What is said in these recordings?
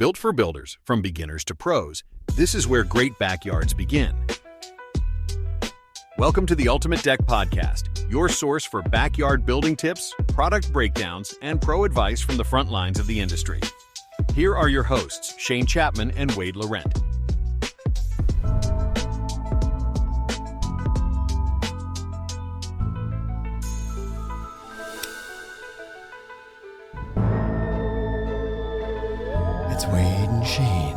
Built for builders, from beginners to pros, this is where great backyards begin. Welcome to the Ultimate Deck Podcast, your source for backyard building tips, product breakdowns, and pro advice from the front lines of the industry. Here are your hosts, Shane Chapman and Wade Laurent. It's Wade and Shane,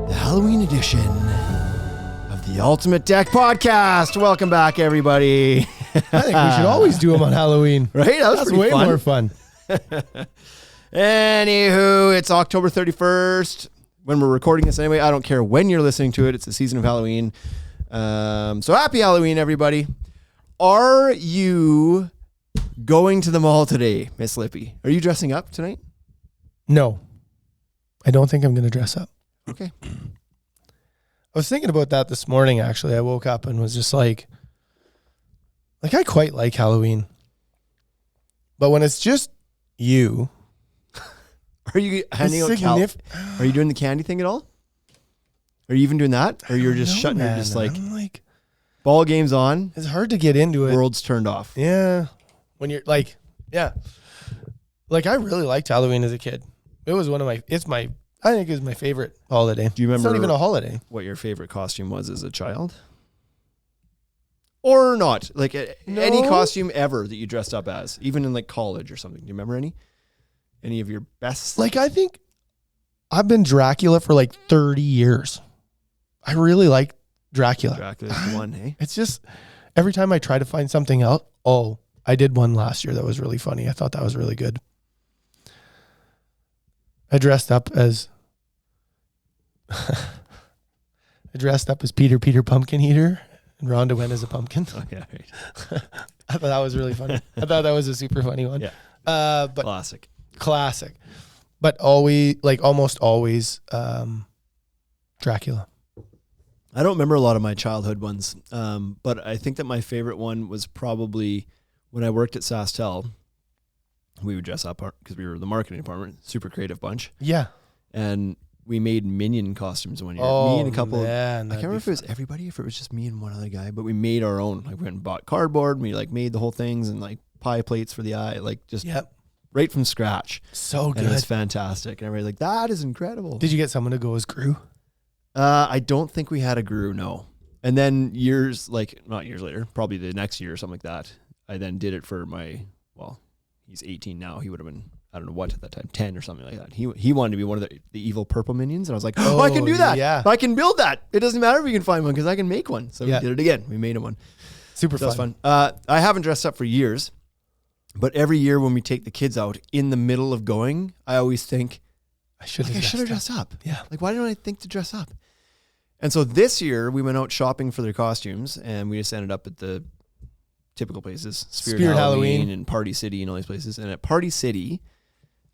the Halloween edition of the Ultimate Deck Podcast. Welcome back, everybody. I think we should always do them on Halloween. Right? That's way fun. More fun. Anywho, it's October 31st when we're recording this anyway. I don't care when you're listening to it. It's the season of Halloween. So happy Halloween, everybody. Are you going to the mall today, Miss Lippy? Are you dressing up tonight? No, I don't think I'm going to dress up. Okay. I was thinking about that this morning, actually. I woke up and was just like I quite like Halloween. But when it's just you. Are you handing out Are you doing the candy thing at all? Are you even doing that? Or you're just shutting her, just like ball games on? It's hard to get into it. World's turned off. Yeah. When you're like, yeah. Like, I really liked Halloween as a kid. It was one of my, I think it was my favorite holiday. Do you remember? It's not even a holiday. What your favorite costume was as a child? Or not? Like any costume ever that you dressed up as, even in like college or something. Do you remember any? Any of your best? Like, I think I've been Dracula for like 30 years. I really like Dracula. Dracula's the one, hey? It's just every time I try to find something else. Oh, I did one last year that was really funny. I thought that was really good. I dressed up as Peter Pumpkin Eater, and Rhonda went as a pumpkin. Oh, yeah, right. I thought that was really funny. I thought that was a super funny one. Yeah. But classic. But almost always Dracula. I don't remember a lot of my childhood ones, but I think that my favorite one was probably when I worked at SaskTel. We would dress up because we were the marketing department, super creative bunch. Yeah. And we made Minion costumes one year. Oh, me and a couple. Man, I can't remember if it was everybody, if it was just me and one other guy, but we made our own. Like, we went and bought cardboard. And we made the whole things and pie plates for the eye, right from scratch. So good. And it was fantastic. And everybody's like, that is incredible. Did you get someone to go as Gru? I don't think we had a Gru, no. And then not years later, probably the next year or something like that, I then did it for he's 18 now. He would have been, I don't know what at that time, 10 or something like that. He wanted to be one of the evil purple minions. And I was like, oh, I can do that. Yeah. I can build that. It doesn't matter if we can find one because I can make one. So we did it again. We made him one. Super fun. That was fun. I haven't dressed up for years, but every year when we take the kids out in the middle of going, I always think, I should have dressed up. Yeah. Why don't I think to dress up? And so this year we went out shopping for their costumes and we just ended up at the typical places, Spirit Halloween and Party City and all these places. And at Party City,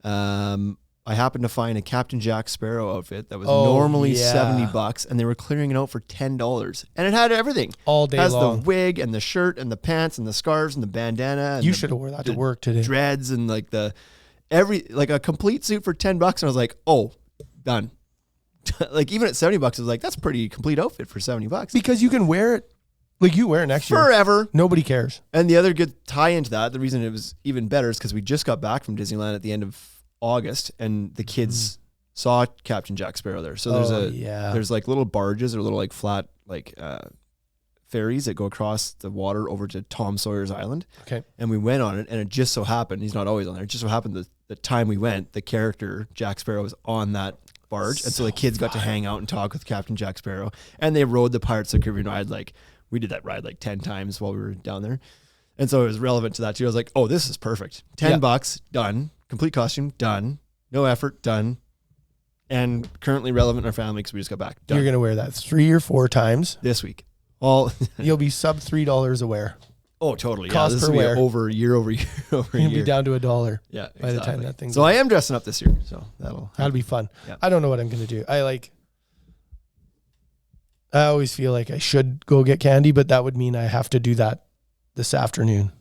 I happened to find a Captain Jack Sparrow outfit that was normally $70 and they were clearing it out for $10. And it had everything. All day long. It has the wig and the shirt and the pants and the scarves and the bandana. And you should have worn that to work today. Dreads and a complete suit for $10. And I was like, oh, done. Even at $70, I was like, that's a pretty complete outfit for $70. Because you can wear it. You wear it next year. Forever. Nobody cares. And the other good tie into that, the reason it was even better is because we just got back from Disneyland at the end of August and the kids saw Captain Jack Sparrow there. So there's little barges or little flat ferries that go across the water over to Tom Sawyer's Island. Okay. And we went on it and it just so happened, he's not always on there, it just so happened the time we went, the character Jack Sparrow was on that barge. And so the kids got to hang out and talk with Captain Jack Sparrow. And they rode the Pirates of the Caribbean ride we did that ride 10 times while we were down there. And so it was relevant to that too. I was like, oh, this is perfect. $10, done. Complete costume, done. No effort, done. And currently relevant in our family because we just got back. Done. You're going to wear that 3 or 4 times. This week. You'll be sub $3 a wear. Oh, totally. Cost this per will wear. Be over year over year over You'll year. be down to $1. Yeah, by the time that thing's So I am dressing up this year. So that'll be fun. Yeah. I don't know what I'm going to do. I always feel like I should go get candy, but that would mean I have to do that this afternoon.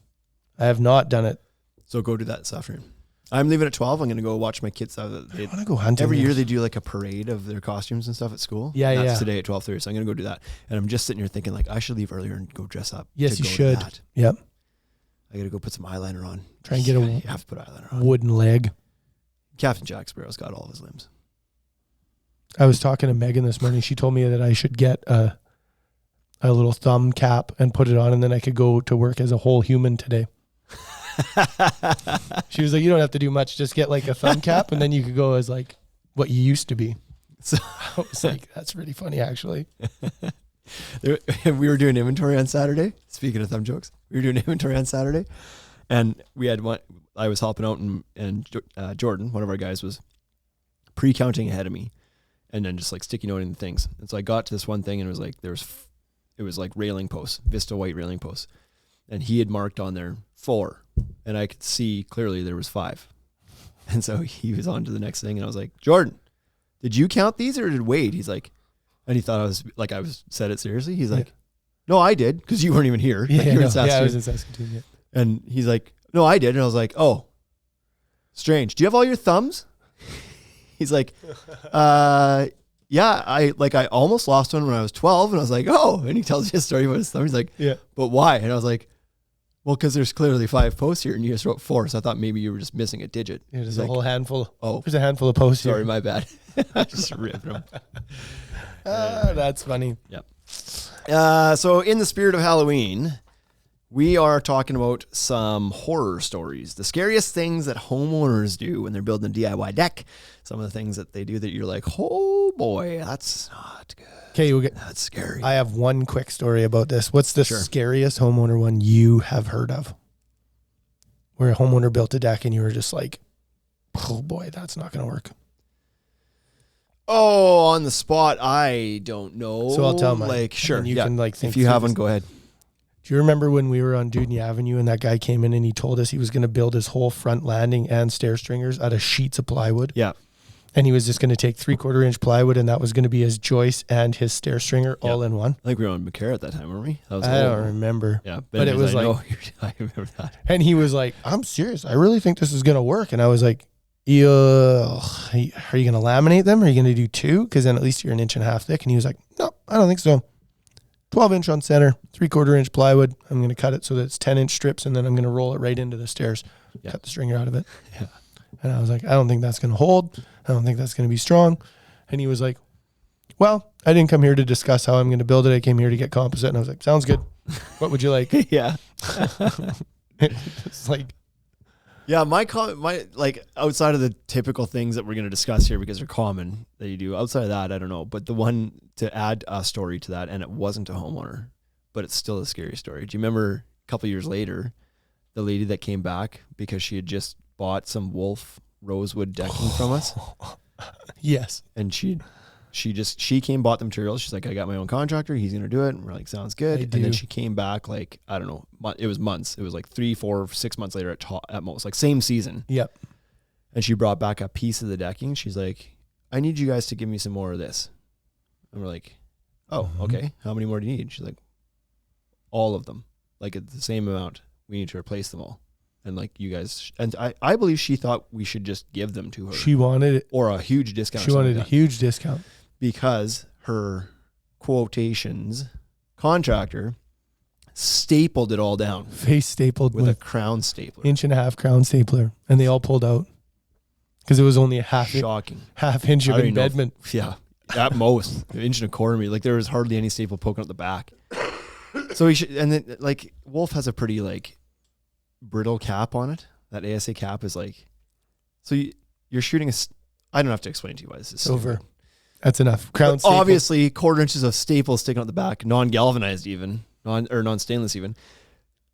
I have not done it. So go do that this afternoon. I'm leaving at 12. I'm going to go watch my kids. I want to go hunting. Every year they do like a parade of their costumes and stuff at school. Yeah, That's today at 12:30. So I'm going to go do that. And I'm just sitting here thinking like I should leave earlier and go dress up. Yes, you should. Yep. I got to go put some eyeliner on. Try and get a you have to put eyeliner on. Wooden leg. Captain Jack Sparrow's got all of his limbs. I was talking to Megan this morning. She told me that I should get a little thumb cap and put it on, and then I could go to work as a whole human today. She was like, you don't have to do much. Just get like a thumb cap, and then you could go as like what you used to be. So I was like, that's really funny, actually. We were doing inventory on Saturday. Speaking of thumb jokes, we were doing inventory on Saturday, and we had one. I was helping out, and Jordan, one of our guys, was pre-counting ahead of me, and then just like sticky noting the things. And so I got to this one thing, and it was like it was like railing posts, Vista white railing posts, and he had marked on there 4, and I could see clearly there was 5. And so he was on to the next thing, and I was like, Jordan, did you count these or did Wade? He's like, and he thought I was said it seriously. He's like, no, I did, because you weren't even here. Yeah, like, you were in Saskatoon. I was in Saskatoon. Yeah. And he's like, no, I did. And I was like, oh, strange. Do you have all your thumbs? He's like, yeah, I almost lost one when I was 12. And I was like, oh, and he tells you a story about his thumb. He's like, yeah, but why? And I was like, well, because there's clearly 5 posts here and you just wrote 4. So I thought maybe you were just missing a digit. Yeah, there's a whole handful. Oh, there's a handful of posts sorry, here. my bad. I just ripped them. That's funny. Yep. So in the spirit of Halloween, we are talking about some horror stories, the scariest things that homeowners do when they're building a DIY deck. Some of the things that they do that you're like, oh boy, that's not good. Okay, that's scary. I have one quick story about this. What's the scariest homeowner one you have heard of? Where a homeowner built a deck and you were just like, oh boy, that's not going to work. Oh, on the spot, I don't know. So I'll tell mine. Like, sure, and you can like think if you have one, go ahead. Do you remember when we were on Dudney Avenue and that guy came in and he told us he was going to build his whole front landing and stair stringers out of sheets of plywood? Yeah. And he was just going to take 3/4 inch plywood and that was going to be his joist and his stair stringer all in one. I think we were on McCare at that time, weren't we? I don't remember. Yeah, but it was like, I remember that. And he was like, I'm serious. I really think this is going to work. And I was like, are you going to laminate them? Are you going to do 2? Because then at least you're 1.5 inches thick. And he was like, no, I don't think so. 12 inch on center, 3/4 inch plywood. I'm going to cut it so that it's 10-inch strips, and then I'm going to roll it right into the stairs. Yeah. Cut the stringer out of it. Yeah. And I was like, I don't think that's going to hold. I don't think that's going to be strong. And he was like, well, I didn't come here to discuss how I'm going to build it. I came here to get composite. And I was like, sounds good. What would you like? Yeah. It's like, yeah, my like outside of the typical things that we're going to discuss here because they're common that you do, outside of that, I don't know. But the one to add a story to that, and it wasn't a homeowner, but it's still a scary story. Do you remember a couple of years later, the lady that came back because she had just bought some wolf rosewood decking from us? Yes. And she came, bought the materials. She's like, I got my own contractor. He's going to do it. And we're like, sounds good. And then she came back like, I don't know, it was months. It was like 3, 4, 6 months later at most, like same season. Yep. And she brought back a piece of the decking. She's like, I need you guys to give me some more of this. And we're like, oh, okay. How many more do you need? She's like, all of them. Like at the same amount. We need to replace them all. And like you guys, and I believe she thought we should just give them to her. She wanted it. Or a huge discount. She wanted a huge discount. Because her quotations contractor stapled it all down. Face stapled with a crown stapler. 1.5 inch crown stapler. And they all pulled out. Because it was only a half inch of embedment. Yeah. At most. 1.25 inches. Like there was hardly any staple poking out the back. So we should, and then like Wolf has a pretty like brittle cap on it. That ASA cap is like, so you're shooting I don't have to explain to you why this is over. Stupid. That's enough. Crown staple. Obviously 1/4 inches of staple sticking out the back, non-galvanized even, non-stainless even.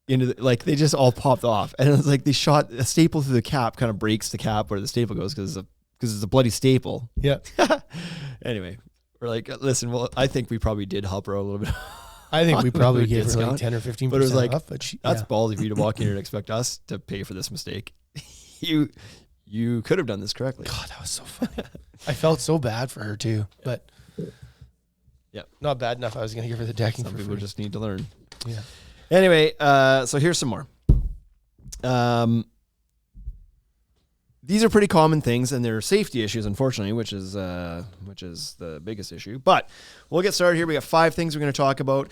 Into like they just all popped off, and it was like they shot a staple through the cap, kind of breaks the cap where the staple goes because it's a bloody staple. Yeah. Anyway, we're like, listen, well, I think we probably did help her a little bit. I think we probably gave her like 10 or 15% but it was like, off. But that's ballsy for you to walk in here and expect us to pay for this mistake. You could have done this correctly. God, that was so funny. I felt so bad for her too, but yeah, not bad enough. I was going to give her the decking. Some people just need to learn. Yeah. Anyway, so here's some more. these are pretty common things, and they're safety issues, unfortunately, which is the biggest issue. But we'll get started here. We got 5 things we're going to talk about.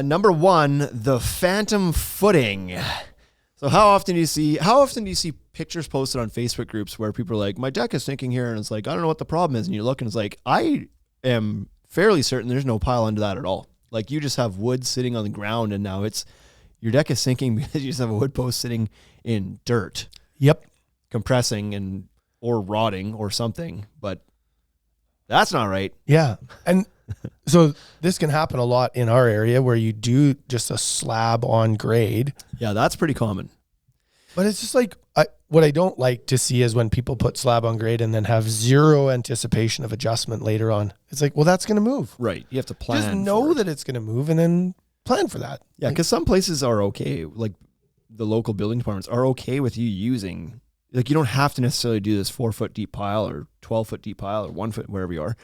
Number 1, the phantom footing. So how often do you see pictures posted on Facebook groups where people are like, my deck is sinking here, and it's like, I don't know what the problem is, and you look and it's like, I am fairly certain there's no pile under that at all. Like, you just have wood sitting on the ground, and now your deck is sinking because you just have a wood post sitting in dirt. Yep. Compressing or rotting or something, but that's not right. Yeah. And so this can happen a lot in our area where you do just a slab on grade. Yeah, that's pretty common. But it's just like, what I don't like to see is when people put slab on grade and then have zero anticipation of adjustment later on. It's like, well, that's going to move. Right. You have to plan. Just know that it's going to move and then plan for that. Yeah, because some places are okay. Like the local building departments are okay with you using, like, you don't have to necessarily do this 4-foot deep pile or 12-foot deep pile or 1 foot, wherever you are.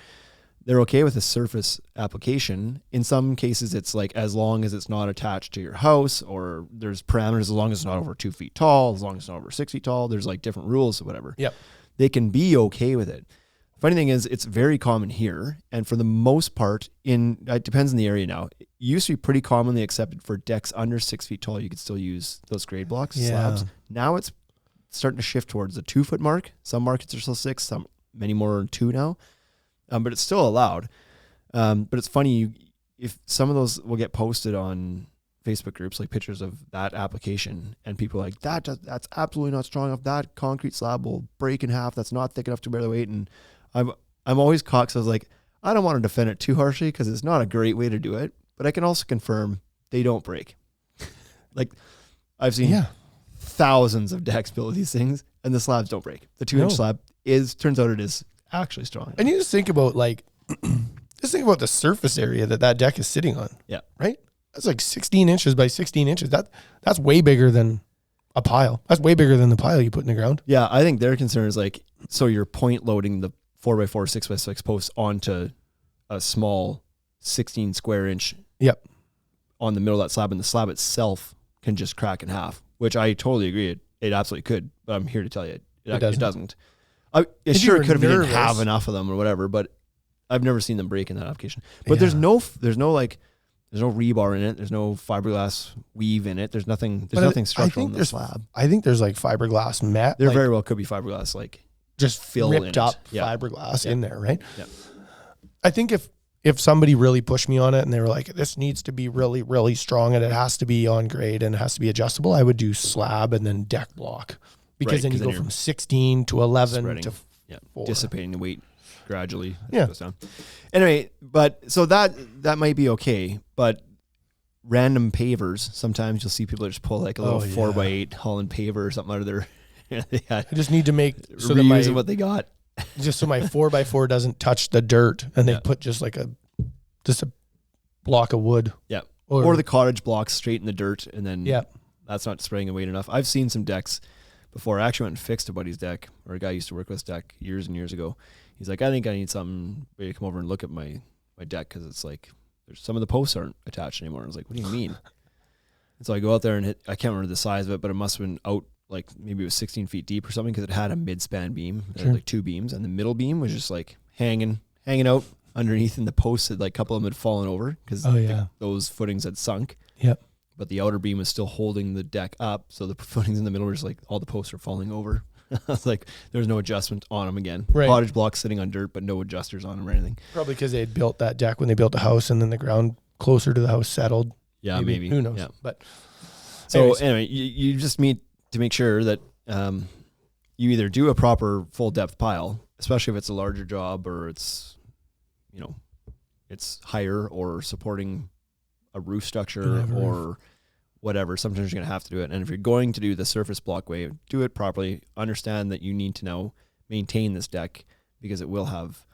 They're okay with a surface application. In some cases, it's like as long as it's not attached to your house, or there's parameters as long as it's not over 2 feet tall, as long as it's not over 6 feet tall. There's like different rules or whatever. Yep. They can be okay with it. Funny thing is, it's very common here. And for the most part, it depends on the area now. It used to be pretty commonly accepted for decks under 6 feet tall. You could still use those grade blocks, slabs. Now it's starting to shift towards the 2 foot mark. Some markets are still 6, many more are 2 now. But it's still allowed. But it's funny, if some of those will get posted on Facebook groups, like pictures of that application, and people are like, that's absolutely not strong enough. That concrete slab will break in half. That's not thick enough to bear the weight. And I'm always caught, because I was like, I don't want to defend it too harshly because it's not a great way to do it. But I can also confirm they don't break. Like, I've seen thousands of decks build these things, and the slabs don't break. The 2-inch slab turns out it is actually strong. And you just think about the surface area that deck is sitting on. Yeah. Right? That's like 16 inches by 16 inches. That's way bigger than a pile. That's way bigger than the pile you put in the ground. Yeah, I think their concern is like, so you're point loading the 4x4, 6x6 posts onto a small 16 square inch on the middle of that slab, and the slab itself can just crack in half, which I totally agree. It absolutely could, but I'm here to tell you it doesn't. It sure could have didn't have enough of them or whatever, but I've never seen them break in that application. But there's no rebar in it. There's no fiberglass weave in it. There's nothing structural in the slab. I think there's like fiberglass mat. There very well could be fiberglass, like just filled ripped in up fiberglass in there, right? Yeah. I think if somebody really pushed me on it and they were like, this needs to be really, really strong and it has to be on grade and it has to be adjustable, I would do slab and then deck block. Because then you go from 16 to 11 to 4. Dissipating the weight gradually. Yeah. Goes down. Anyway, but so that might be okay, but random pavers, sometimes you'll see people just pull like a little 4x8 Holland paver or something out of their. I just need to make so that what they got. Just so my 4x4 doesn't touch the dirt, and they put just a block of wood. Yeah. Or the cottage blocks straight in the dirt, and then that's not spraying the weight enough. I've seen some decks before. I actually went and fixed a buddy's deck, or a guy I used to work with deck years and years ago. He's like, I think I need something where you come over and look at my deck, because it's like some of the posts aren't attached anymore. I was like, what do you mean? And so I go out there and I can't remember the size of it, but it must have been out like maybe it was 16 feet deep or something, because it had a mid-span beam. It had like 2 beams, and the middle beam was just like hanging out underneath, and the posts had like a couple of them had fallen over because those footings had sunk. Yep. But the outer beam was still holding the deck up, so the footings in the middle were just like all the posts are falling over. I was like, there's no adjustment on them again. Right. Cottage blocks sitting on dirt, but no adjusters on them or anything. Probably because they had built that deck when they built the house, and then the ground closer to the house settled. Yeah, maybe. Who knows? Yeah. But so anyway, you just need to make sure that you either do a proper full depth pile, especially if it's a larger job or it's higher or supporting a roof structure or whatever. Sometimes you're going to have to do it. And if you're going to do the surface block way, do it properly. Understand that you need to now maintain this deck, because it will have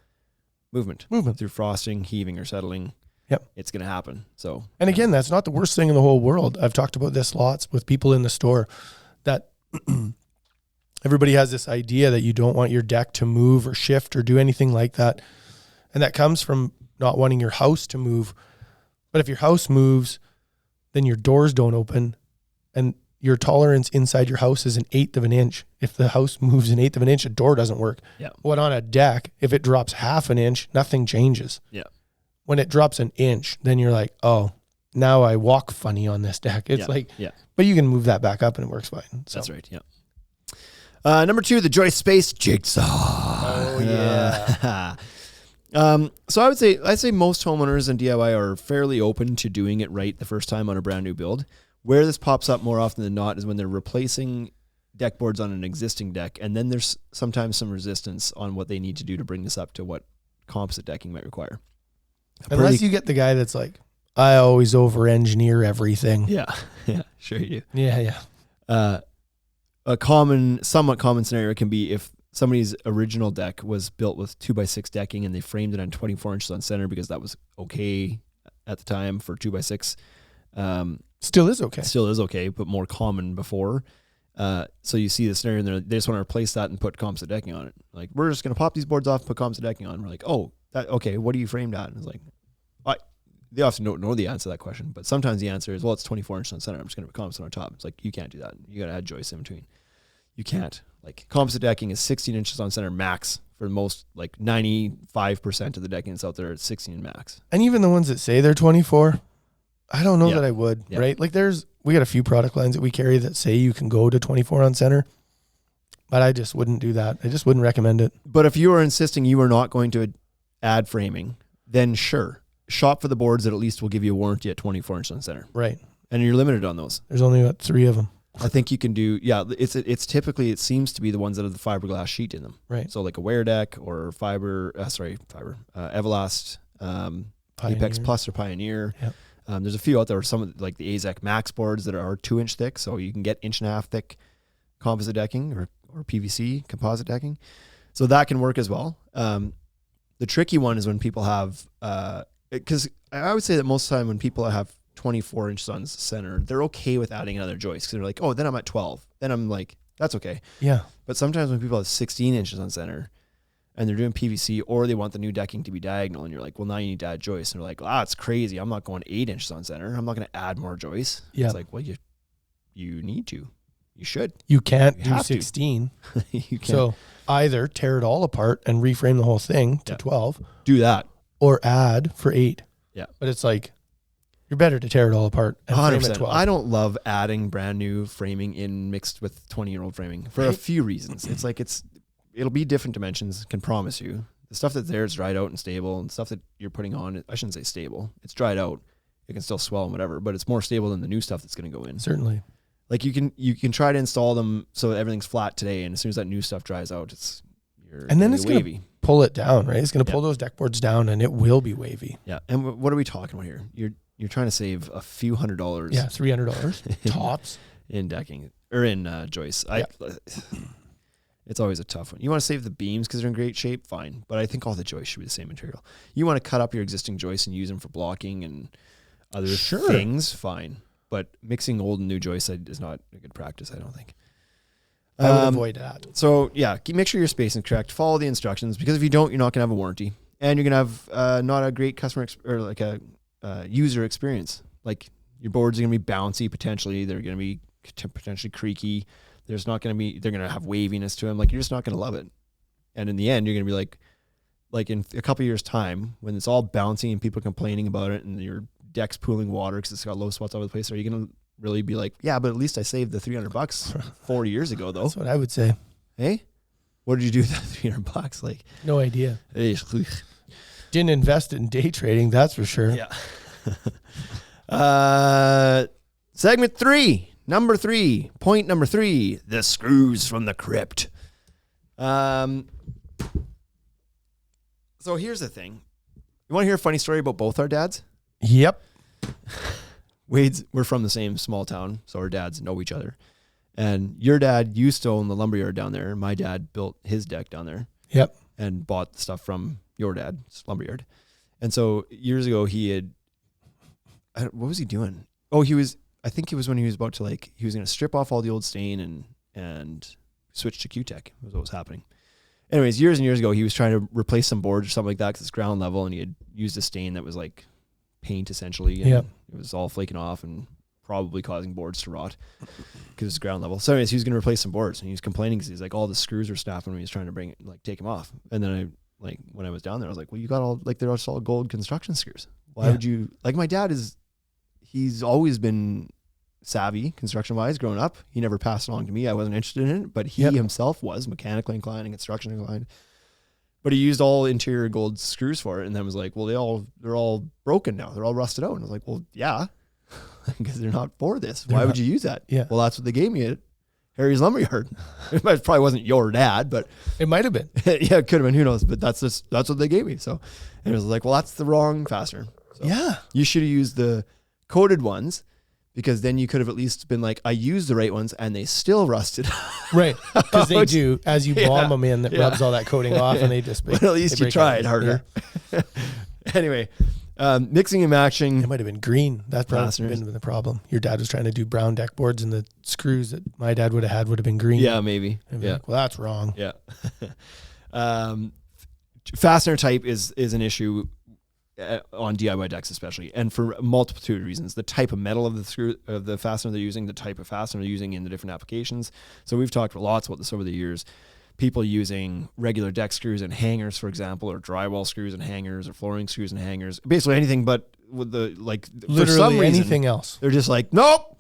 movement through frosting, heaving, or settling. Yep. It's going to happen. So, and again, that's not the worst thing in the whole world. I've talked about this lots with people in the store, that everybody has this idea that you don't want your deck to move or shift or do anything like that. And that comes from not wanting your house to move. But if your house moves, then your doors don't open, and your tolerance inside your house is 1/8 of an inch. If the house moves 1/8 of an inch, a door doesn't work. Yeah. What on a deck, if it drops 1/2 an inch, nothing changes. Yeah. When it drops 1 inch, then you're like, oh, now I walk funny on this deck. It's but you can move that back up and it works fine. So. That's right. Yeah. Number 2, the joist space jigsaw. Oh yeah. So I'd say most homeowners and DIY are fairly open to doing it right the first time on a brand new build. Where this pops up more often than not is when they're replacing deck boards on an existing deck, and then there's sometimes some resistance on what they need to do to bring this up to what composite decking might require. Unless you get the guy that's like, I always over-engineer everything. Yeah, sure you do. Yeah. A somewhat common scenario can be if somebody's original deck was built with 2x6 decking and they framed it on 24 inches on center because that was okay at the time for 2x6. Still is okay. Still is okay, but more common before. So you see the scenario and they just want to replace that and put composite decking on it. Like, we're just going to pop these boards off and put composite decking on. We're like, oh, okay, what do you framed at? And it's like, they often don't know the answer to that question, but sometimes the answer is, well, it's 24 inches on center. I'm just going to put composite on top. It's like, you can't do that. You got to add joists in between. You can't. Like, composite decking is 16 inches on center max for most, like 95% of the decking that's out there. It's 16 max. And even the ones that say they're 24, I don't know that I would, right? Like, we got a few product lines that we carry that say you can go to 24 on center, but I just wouldn't do that. I just wouldn't recommend it. But if you are insisting you are not going to add framing, then sure, shop for the boards that at least will give you a warranty at 24 inches on center. Right. And you're limited on those. There's only about 3 of them. I think you can do, it's typically, it seems to be the ones that have the fiberglass sheet in them. Right. So like a Wear Deck or Everlast, Apex Plus or Pioneer. Yep. There's a few out there, some of like the AZEK Max boards that are 2 inch thick. So you can get 1.5 inch thick composite decking or PVC composite decking. So that can work as well. The tricky one is when people have, because I would say that most of the time when people have 24 inches on center, they're okay with adding another joist because they're like, oh, then I'm at 12. Then I'm like, that's okay. Yeah. But sometimes when people have 16 inches on center and they're doing PVC or they want the new decking to be diagonal and you're like, well, now you need to add joists. And they're like, it's crazy. I'm not going 8 inches on center. I'm not going to add more joists. Yeah. It's like, well, you need to. You should. You can't do 16. You can't. So either tear it all apart and reframe the whole thing to 12. Do that. Or add for 8. Yeah. But it's like, you're better to tear it all apart and frame 100%. at 12. I don't love adding brand new framing in mixed with 20-year-old framing for a few reasons. It's like it'll be different dimensions, can promise you. The stuff that's there is dried out and stable, and stuff that you're putting on, I shouldn't say stable. It's dried out. It can still swell and whatever, but it's more stable than the new stuff that's going to go in. Certainly. Like you can try to install them so everything's flat today, and as soon as that new stuff dries out, it's wavy. Gonna pull it down, right? It's going to pull those deck boards down, and it will be wavy. Yeah. And what are we talking about here? You're trying to save a few $100. Yeah, $300 tops in decking or in joists. It's always a tough one. You want to save the beams because they're in great shape, fine. But I think all the joists should be the same material. You want to cut up your existing joists and use them for blocking and other things, fine. But mixing old and new joists is not a good practice, I don't think. I would avoid that. So make sure your spacing is correct. Follow the instructions because if you don't, you're not going to have a warranty, and you're going to have not a great customer or like a user experience. Like your boards are going to be bouncy potentially. They're going to be potentially creaky. They're going to have waviness to them. Like you're just not going to love it. And in the end, you're going to be like in a couple of years time when it's all bouncy and people are complaining about it and your deck's pooling water because it's got low spots all over the place. Are you going to really be like, yeah, but at least I saved the $300 4 years ago though? That's what I would say. Hey, what did you do with that $300? Like, no idea. Didn't invest in day trading, that's for sure. Yeah. Segment 3, number 3, point number 3, the screws from the crypt. So here's the thing. You want to hear a funny story about both our dads? Yep. We're from the same small town, so our dads know each other. And your dad used to own the lumberyard down there. My dad built his deck down there. Yep. And bought the stuff from your dad's lumberyard. And so years ago what was he doing? Oh, I think it was when he was about to he was going to strip off all the old stain and switch to Q-Tech was what was happening. Anyways, years and years ago, he was trying to replace some boards or something like that because it's ground level and he had used a stain that was like paint essentially. And it was all flaking off and probably causing boards to rot because it's ground level. So anyways, he was going to replace some boards, and he was complaining because he's like, all the screws were snapping when he was trying to take them off. And then when I was down there, I was like, well, you got all, like, they're all gold construction screws. Why would you, like, my dad he's always been savvy construction wise growing up. He never passed along to me. I wasn't interested in it, but he himself was mechanically inclined and construction inclined. But he used all interior gold screws for it, and then was like, well, they're all broken now. They're all rusted out. And I was like, well, yeah, because they're not for this. Why would you use that? Yeah. Well, that's what they gave me at Harry's Lumberyard. It probably wasn't your dad, but it might have been. Yeah, it could have been. Who knows? But that's what they gave me. So, and it was like, well, that's the wrong fastener. So you should have used the coated ones, because then you could have at least been like, I used the right ones and they still rusted. Right. Because they do, as you bomb them in, that rubs all that coating off and they just but at least you tried harder. Yeah. Anyway, mixing and matching. It might have been green. That's probably been the problem. Your dad was trying to do brown deck boards, and the screws that my dad would have had would have been green. Yeah, maybe. Yeah. Like, well, that's wrong. Yeah. Fastener type is an issue on DIY decks especially, and for a multitude of reasons. The type of metal of the fastener they're using, the type of fastener they're using in the different applications. So we've talked lots about this over the years. People using regular deck screws and hangers, for example, or drywall screws and hangers, or flooring screws and hangers. Basically anything but with the, like, literally for some reason, anything else. They're just like, nope,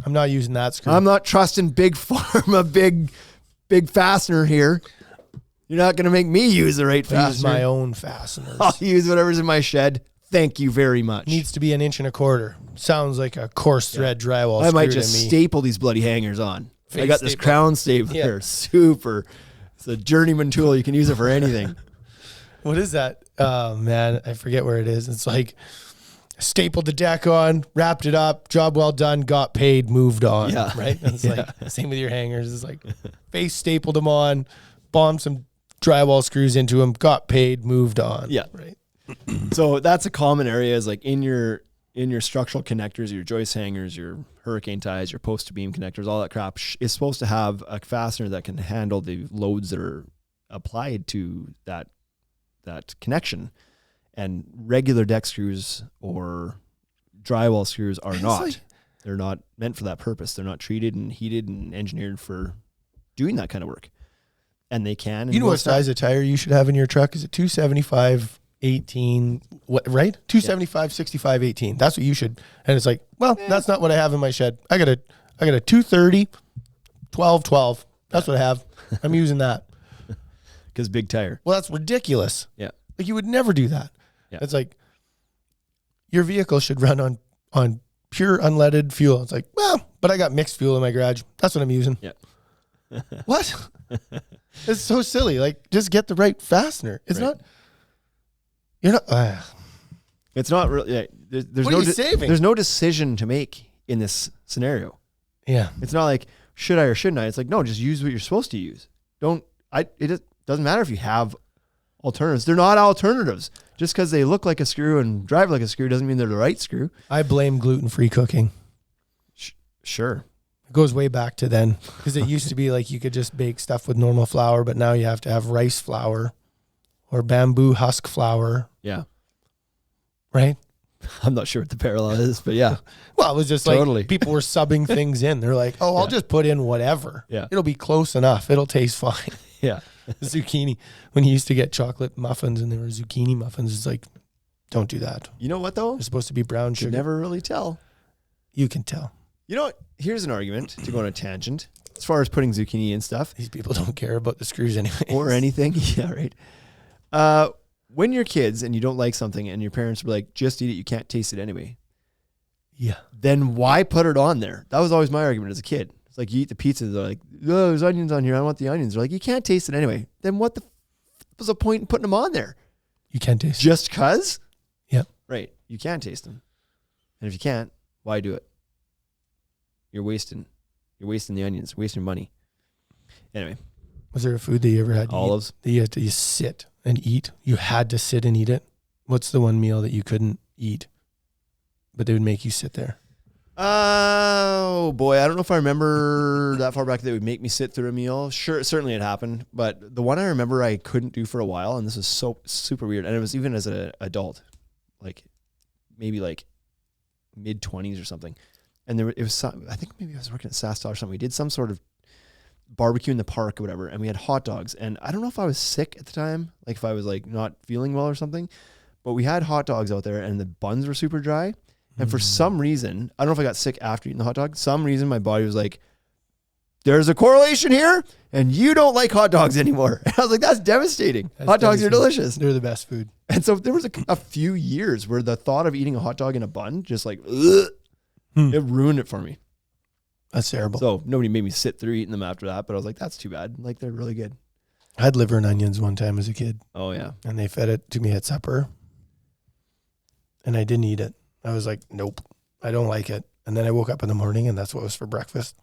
I'm not using that screw. I'm not trusting Big Pharma, big fastener here. You're not going to make me use the right fastener. Use my own fasteners. I'll use whatever's in my shed. Thank you very much. Needs to be 1 1/4 inch. Sounds like a coarse thread drywall. I might just staple these bloody hangers on. I got this crown stapler. Super. It's a journeyman tool. You can use it for anything. What is that? Oh, man. I forget where it is. It's like stapled the deck on, wrapped it up, job well done, got paid, moved on. Yeah. Right? It's like same with your hangers. It's like face stapled them on, bombed some drywall screws into them, got paid, moved on. Yeah. Right. So that's a common area, is like in your structural connectors, your joist hangers, your hurricane ties, your post to beam connectors, all that crap is supposed to have a fastener that can handle the loads that are applied to that connection. And regular deck screws or drywall screws are not. They're not meant for that purpose. They're not treated and heated and engineered for doing that kind of work. And they can. And you know what size of tire you should have in your truck? Is it 275, 18, what, right? 275, 65, 18. That's what you should. And it's like, well, that's not what I have in my shed. I got a 230, 12, 12. That's what I have. I'm using that. Because big tire. Well, that's ridiculous. Yeah. Like, you would never do that. Yeah. It's like, your vehicle should run on pure unleaded fuel. It's like, well, but I got mixed fuel in my garage. That's what I'm using. Yeah. What? It's so silly. Like, just get the right fastener. It's not. You're not. It's not really. Yeah, there's what are you saving? There's no decision to make in this scenario. Yeah. It's not like should I or shouldn't I. It's like, no, just use what you're supposed to use. It doesn't matter if you have alternatives. They're not alternatives. Just because they look like a screw and drive like a screw doesn't mean they're the right screw. I blame gluten-free cooking. Sure. It goes way back to then, because it used to be like you could just bake stuff with normal flour, but now you have to have rice flour or bamboo husk flour. Yeah. Right? I'm not sure what the parallel is, but yeah. Well, it was just like people were subbing things in. They're like, oh, I'll just put in whatever. Yeah. It'll be close enough. It'll taste fine. Yeah. Zucchini. When you used to get chocolate muffins and they were zucchini muffins, it's like, don't do that. You know what, though? They're supposed to be brown sugar. You never really tell. You can tell. You know what? Here's an argument to go on a tangent. As far as putting zucchini in stuff. These people don't care about the screws anyway. Or anything. Yeah, right. When you're kids and you don't like something and your parents are like, just eat it, you can't taste it anyway. Yeah. Then why put it on there? That was always my argument as a kid. It's like, you eat the pizza, they're like, oh, there's onions on here, I want the onions. They're like, you can't taste it anyway. Then what the was the point in putting them on there? You can't taste just because? Yep. Right. You can taste them. And if you can't, why do it? You're wasting the onions, wasting money. Anyway. Was there a food that you ever had to olives? Eat, that you had to sit and eat? You had to sit and eat it? What's the one meal that you couldn't eat, but they would make you sit there? Oh, boy. I don't know if I remember that far back that would make me sit through a meal. Sure, certainly it happened. But the one I remember I couldn't do for a while, and this is so super weird, and it was even as an adult, like maybe like mid-20s or something, and it was some, I think maybe I was working at Sastal or something. We did some sort of barbecue in the park or whatever, and we had hot dogs. And I don't know if I was sick at the time, like if I was like not feeling well or something, but we had hot dogs out there and the buns were super dry. And for some reason, I don't know if I got sick after eating the hot dog. Some reason my body was like, there's a correlation here and you don't like hot dogs anymore. And I was like, that's devastating. Hot dogs are delicious. They're the best food. And so there was a few years where the thought of eating a hot dog in a bun just like, it ruined it for me. That's terrible. So nobody made me sit through eating them after that, but I was like, that's too bad. Like, they're really good. I had liver and onions one time as a kid. Oh, yeah. And they fed it to me at supper. And I didn't eat it. I was like, nope, I don't like it. And then I woke up in the morning and that's what was for breakfast.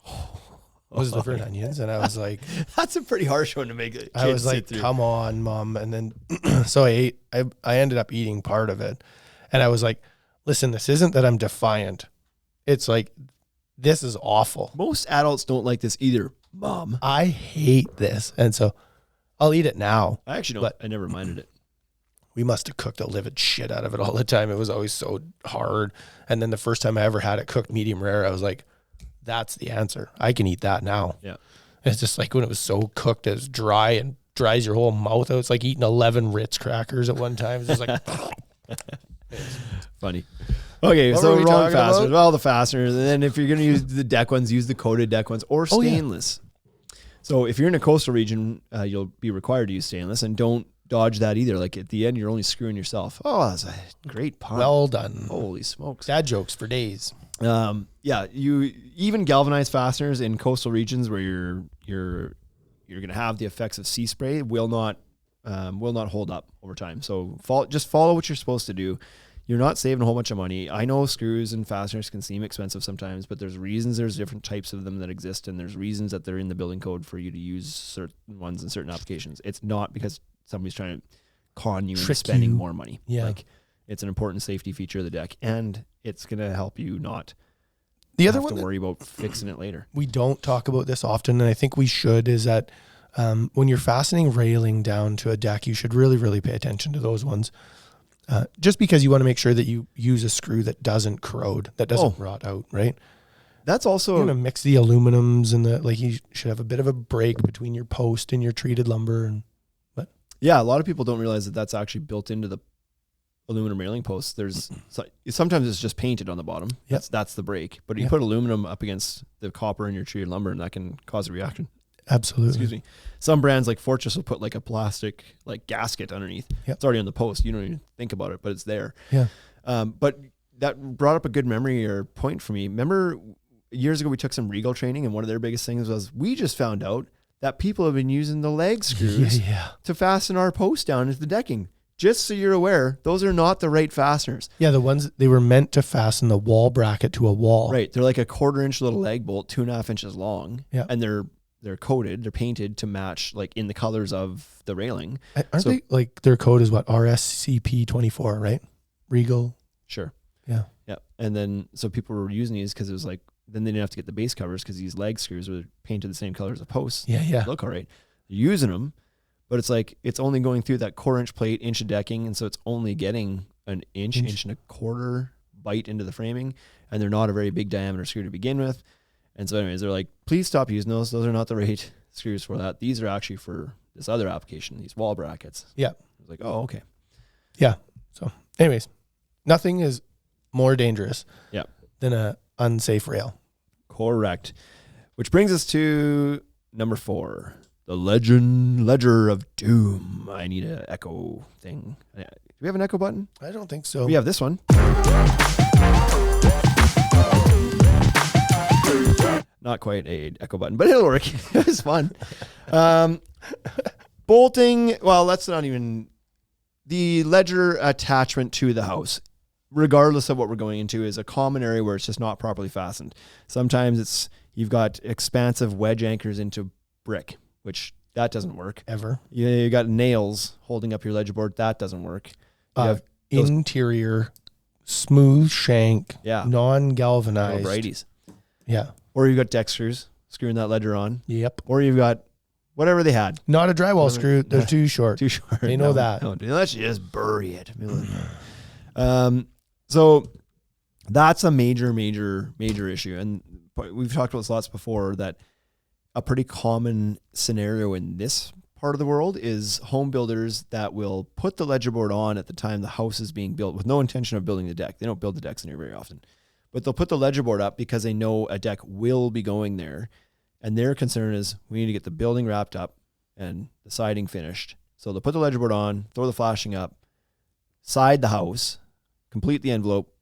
Was liver and onions. And I was like, that's a pretty harsh one to make a kid I was like, sit come on, Mom. And then, so I ended up eating part of it. And I was like, listen, this isn't that I'm defiant. It's like, this is awful. Most adults don't like this either, Mom. I hate this. And so I'll eat it now. I actually don't. I never minded it. We must have cooked the livid shit out of it all the time. It was always so hard. And then the first time I ever had it cooked medium rare, I was like, that's the answer. I can eat that now. Yeah. It's just like when it was so cooked, it's dry and dries your whole mouth out. It's like eating 11 Ritz crackers at one time. It's just like funny. Okay, what so were we wrong talking fasteners. about? Well, the fasteners. And then if you're going to use the deck ones, use the coated deck ones or stainless. So if you're in a coastal region, you'll be required to use stainless, and don't dodge that either. Like at the end, you're only screwing yourself. Oh, that's a great pun. well done. Holy smokes. Dad jokes for days. Yeah, you even galvanized fasteners in coastal regions where you're going to have the effects of sea spray will not hold up over time. So just follow what you're supposed to do. You're not saving a whole bunch of money. I know screws and fasteners can seem expensive sometimes, but there's reasons there's different types of them that exist, and there's reasons that they're in the building code for you to use certain ones in certain applications. It's not because somebody's trying to con you into spending more money. Yeah. Like, it's an important safety feature of the deck, and it's going to help you not The other have one to worry about fixing it later. we don't talk about this often, and I think we should, is that when you're fastening railing down to a deck, you should really, really pay attention to those ones. Just because you want to make sure that you use a screw that doesn't corrode, that doesn't rot out, right? That's also You're going to mix the aluminums and you should have a bit of a break between your post and your treated lumber. yeah. A lot of people don't realize that that's actually built into the aluminum railing posts. Sometimes it's just painted on the bottom. Yep. That's the break. But you put aluminum up against the copper in your treated lumber, and that can cause a reaction. Absolutely. Excuse me. Some brands like Fortress will put like a plastic like gasket underneath. Yep. It's already on the post. You don't even think about it, but it's there. Yeah. But that brought up a good memory or point for me. Remember years ago we took some Regal training, and one of their biggest things was we just found out that people have been using the leg screws to fasten our post down into the decking. Just so you're aware, those are not the right fasteners. Yeah, the ones they were meant to fasten the wall bracket to a wall. Right. They're like a 1/4 inch little leg bolt, 2.5 inches long. Yeah. And they're coated, they're painted to match like in the colors of the railing. Aren't they like their code is what? RSCP-24, right? Regal. Sure. Yeah. Yeah. And then so people were using these because it was like, then they didn't have to get the base covers because these leg screws were painted the same color as the posts. Yeah, yeah. Look all right. They're using them, but it's like it's only going through that 1/4 inch plate, inch of decking, and so it's only getting an inch and 1/4 bite into the framing, and they're not a very big diameter screw to begin with. And so anyways, they're like, please stop using those. Those are not the right screws for that. These are actually for this other application, these wall brackets. Yeah. I was like, oh, okay. Yeah. So anyways, nothing is more dangerous than a unsafe rail. Correct. Which brings us to number 4, the Ledger of Doom. I need an echo thing. Do we have an echo button? I don't think so. We have this one. Not quite a echo button, but it'll work. It was fun. Bolting. Well, that's not even the ledger attachment to the house, regardless of what we're going into, is a common area where it's just not properly fastened. Sometimes you've got expansive wedge anchors into brick, which that doesn't work. Ever. You got nails holding up your ledger board. That doesn't work. You have interior, smooth shank, Yeah. non-galvanized. righties. Yeah. Or you've got deck screws screwing that ledger on. Yep. Or you've got whatever they had. Not a drywall screw. They're too short. Too short. They know that. No, let's just bury it. So That's a major issue. And we've talked about this lots before, that a pretty common scenario in this part of the world is home builders that will put the ledger board on at the time the house is being built with no intention of building the deck. They don't build the decks in here very often, but they'll put the ledger board up because they know a deck will be going there. And their concern is, we need to get the building wrapped up and the siding finished. So they'll put the ledger board on, throw the flashing up, side the house, complete the envelope,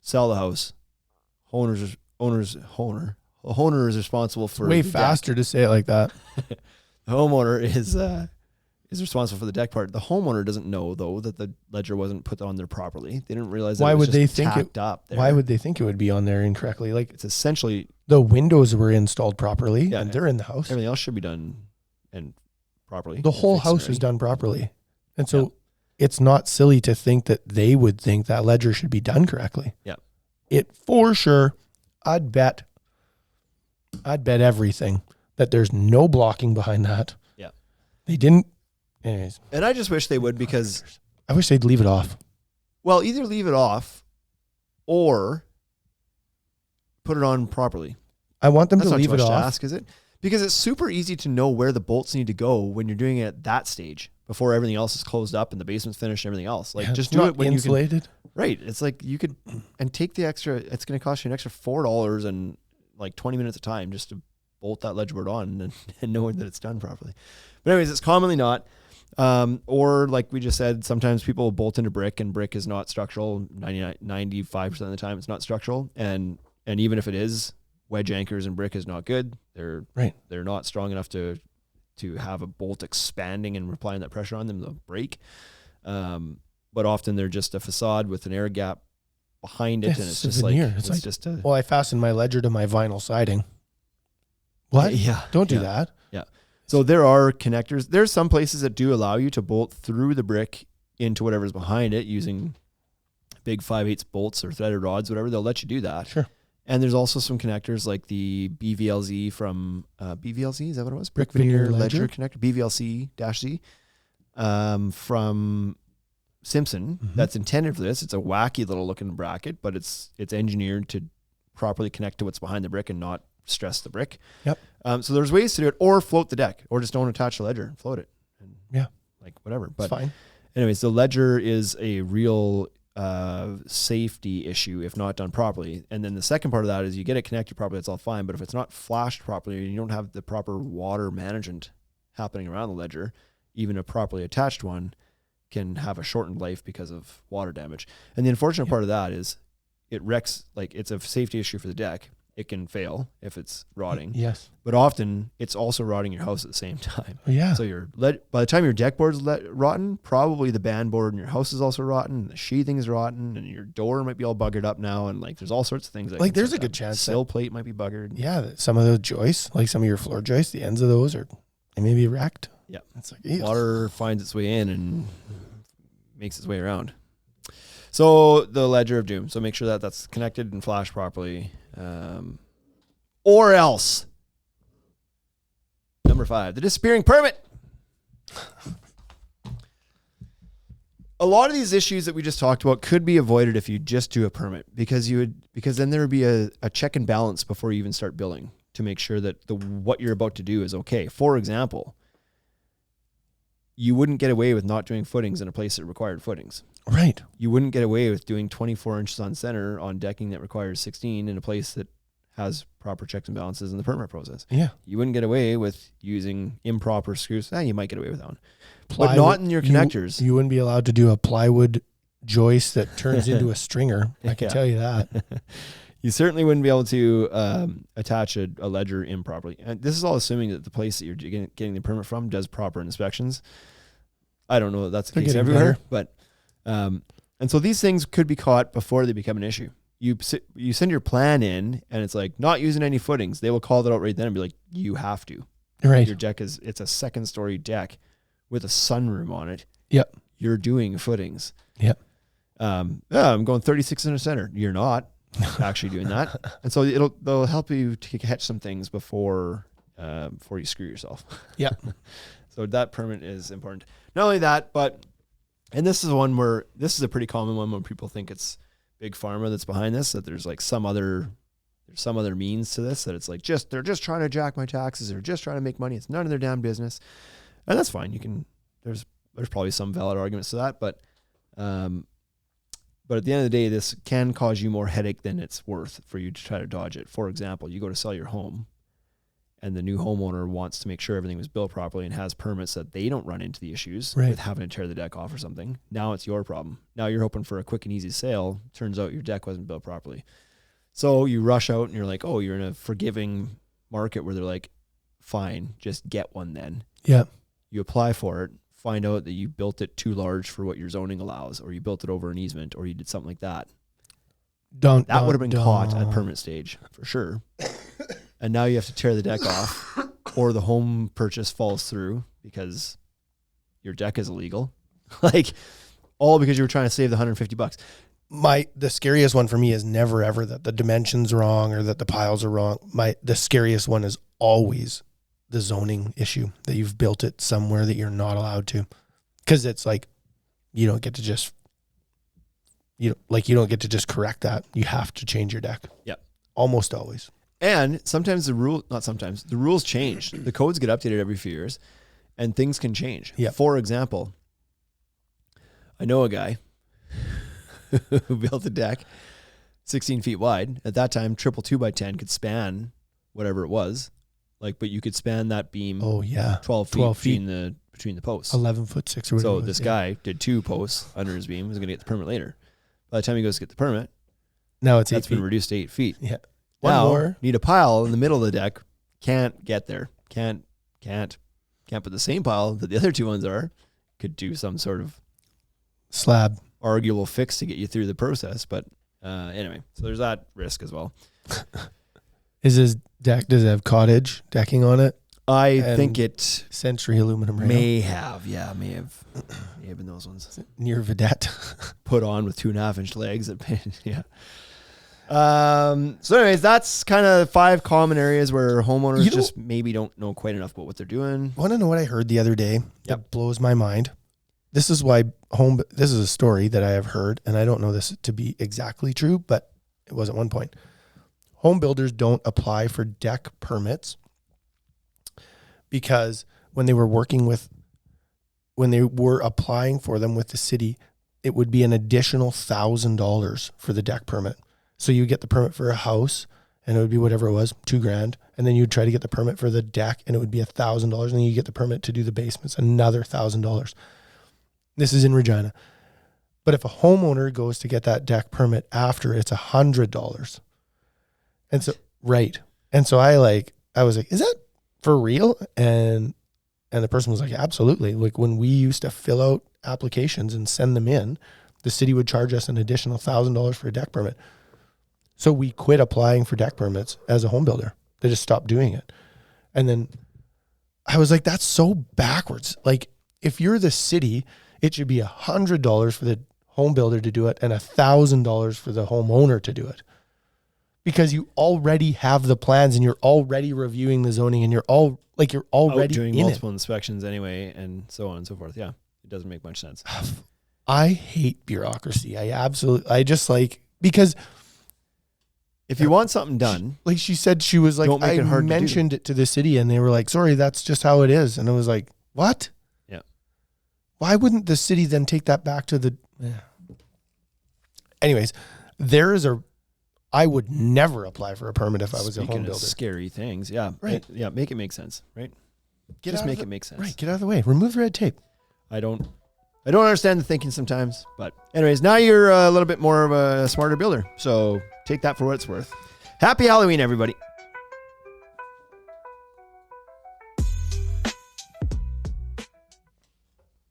sell the house. Owner is responsible for way the faster to say it like that. The homeowner is responsible for the deck part. The homeowner doesn't know, though, that the ledger wasn't put on there properly. They didn't realize that Why it was would they just think tacked up there. Why would they think it would be on there incorrectly? Like, It's essentially the windows were installed properly, Yeah, and they're in the house. everything else should be done and properly. The whole Fixed and house is ready. done properly, and so it's not silly to think that they would think that ledger should be done correctly. Yeah. It for sure. I'd bet everything that there's no blocking behind that. Yeah. They didn't. Anyways, And I just wish they would, because, I wish they'd leave it off. well, either leave it off or put it on properly. I want them That's to not leave too it much to off. ask, is it? Because it's super easy to know where the bolts need to go when you're doing it at that stage before everything else is closed up and the basement's finished and everything else. Like, Yeah, just it's do not it when insulated. you can. Right. It's like you could, and take the extra, it's going to cost you an extra $4 and like 20 minutes of time just to bolt that ledger board on and knowing that it's done properly. But anyways, it's commonly not. Or like we just said, sometimes people bolt into brick, and brick is not structural. 95% of the time it's not structural. And even if it is, wedge anchors and brick is not good. They're not strong enough to have a bolt expanding and applying that pressure on them. They'll break. But often they're just a facade with an air gap behind it, Yes, and it's a just like, veneer. it's It's like, just a, Well, I fastened my ledger to my vinyl siding. What? Yeah. Don't do yeah. that. So there are connectors. There's some places that do allow you to bolt through the brick into whatever's behind it using big 5/8 bolts or threaded rods, whatever. They'll let you do that. Sure. And there's also some connectors like the BVLZ from BVLZ, is that what it was? Brick Veneer Ledger Ledger? Connector, BVLC-Z, from Simpson. Mhm. That's intended for this. It's a wacky little looking bracket, but it's engineered to properly connect to what's behind the brick and not stress the brick. Yep. So there's ways to do it, or float the deck, or just don't attach the ledger and float it. And Yeah. like whatever. It's But fine. anyways, the ledger is a real safety issue if not done properly. And then the second part of that is you get it connected properly, it's all fine. But if it's not flashed properly and you don't have the proper water management happening around the ledger, even a properly attached one can have a shortened life because of water damage. And the unfortunate part of that is it wrecks, like, it's a safety issue for the deck. It can fail if it's rotting, Yes. but often it's also rotting your house at the same time. Oh, yeah. So by the time your deck board's rotten, probably the band board in your house is also rotten, and the sheathing is rotten, and your door might be all buggered up now, and like there's all sorts of things. That Like, can there's start a good to chance sill plate might be buggered. Yeah. Some of the joists, like some of your floor joists, the ends of those they may be wrecked. Yeah. It's like, ew. Water finds its way in and makes its way around. So the ledger of doom. So make sure that that's connected and flashed properly. Or else. Number 5, the disappearing permit. A lot of these issues that we just talked about could be avoided if you just do a permit, because then there would be a check and balance before you even start billing to make sure that what you're about to do is okay. For example, you wouldn't get away with not doing footings in a place that required footings. Right. You wouldn't get away with doing 24 inches on center on decking that requires 16 in a place that has proper checks and balances in the permit process. Yeah. You wouldn't get away with using improper screws. You might get away with that one. But Plywood- not in your connectors. You wouldn't be allowed to do a plywood joist that turns into a stringer. I can Yeah. tell you that. You certainly wouldn't be able to attach a ledger improperly. And this is all assuming that the place that you're getting the permit from does proper inspections. I don't know that that's the They're case getting everywhere, but and so these things could be caught before they become an issue. You send your plan in and it's like not using any footings. They will call that out right then and be like, you have to. Right. Your deck it's a 2nd-story deck with a sunroom on it. Yep. You're doing footings. Yep. I'm going 36 in a center. You're not actually doing that. And so they'll help you to catch some things before you screw yourself. Yeah. So that permit is important. Not only that, but, and this is one where, this is a pretty common one when people think it's big pharma that's behind this, that there's like some other means to this, that it's like they're just trying to jack my taxes, they're just trying to make money. It's none of their damn business. And that's fine. There's probably some valid arguments to that, but at the end of the day, this can cause you more headache than it's worth for you to try to dodge it. For example, you go to sell your home and the new homeowner wants to make sure everything was built properly and has permits that they don't run into the issues with having to tear the deck off or something. Now it's your problem. Now you're hoping for a quick and easy sale. Turns out your deck wasn't built properly. So you rush out and you're like, oh, you're in a forgiving market where they're like, fine, just get one then. Yeah. You apply for it, find out that you built it too large for what your zoning allows, or you built it over an easement, or you did something like that. That would have been caught at permit stage for sure. And now you have to tear the deck off, or the home purchase falls through because your deck is illegal. Like, all because you were trying to save the $150. The scariest one for me is never ever that the dimension's wrong or that the piles are wrong. The scariest one is always the zoning issue, that you've built it somewhere that you're not allowed to. Because it's like, you don't get to just correct that. You have to change your deck. Yep. Almost always. And sometimes the rules change. The codes get updated every few years and things can change. Yeah. For example, I know a guy who built a deck 16 feet wide. At that time, triple 2x10 could span whatever it was. But you could span that beam 12 feet between the posts. 11'6" or whatever. So this guy did 2 posts under his beam. He was going to get the permit later. By the time he goes to get the permit, now it's 8 feet. That's been reduced to 8 feet. Yeah. Now, One more. need a pile in the middle of the deck. Can't get there. Can't put the same pile that the other 2 ones are. Could do some sort of slab arguable fix to get you through the process. But anyway, so there's that risk as well. Is his deck, does it have cottage decking on it? I think it Century aluminum rail. may have been those ones. Near Vedette. Put on with 2.5-inch legs. Yeah. So anyways, that's kind of 5 common areas where homeowners just maybe don't know quite enough about what they're doing. Want to know what I heard the other day? That blows my mind. This is a story that I have heard, and I don't know this to be exactly true, but it was at one point. Home builders don't apply for deck permits because when they were applying for them with the city, it would be an additional $1,000 for the deck permit. So you get the permit for a house and it would be whatever it was, $2,000. And then you'd try to get the permit for the deck and it would be $1,000. And then you get the permit to do the basements, another $1,000. This is in Regina. But if a homeowner goes to get that deck permit after, it's $100. And so, right. And so I was like, is that for real? And the person was like, absolutely. Like when we used to fill out applications and send them in, the city would charge us an additional $1,000 for a deck permit. So we quit applying for deck permits as a home builder. They just stopped doing it. And then I was like, that's so backwards. Like if you're the city, it should be $100 for the home builder to do it and $1,000 for the homeowner to do it. Because you already have the plans and you're already reviewing the zoning and you're already doing in multiple inspections anyway and so on and so forth. Yeah. It doesn't make much sense. I hate bureaucracy. Because if you want something done, like she said, she was like, I mentioned it to the city and they were like, sorry, that's just how it is. And I was like, what? Yeah. Why wouldn't the city then take that back to the, anyways, I would never apply for a permit if I was a home builder. Scary things. Yeah. Right. Make it make sense. Right. Make it make sense. Right. Get out of the way. Remove the red tape. I don't understand the thinking sometimes, but anyways, now you're a little bit more of a smarter builder. So take that for what it's worth. Happy Halloween, everybody.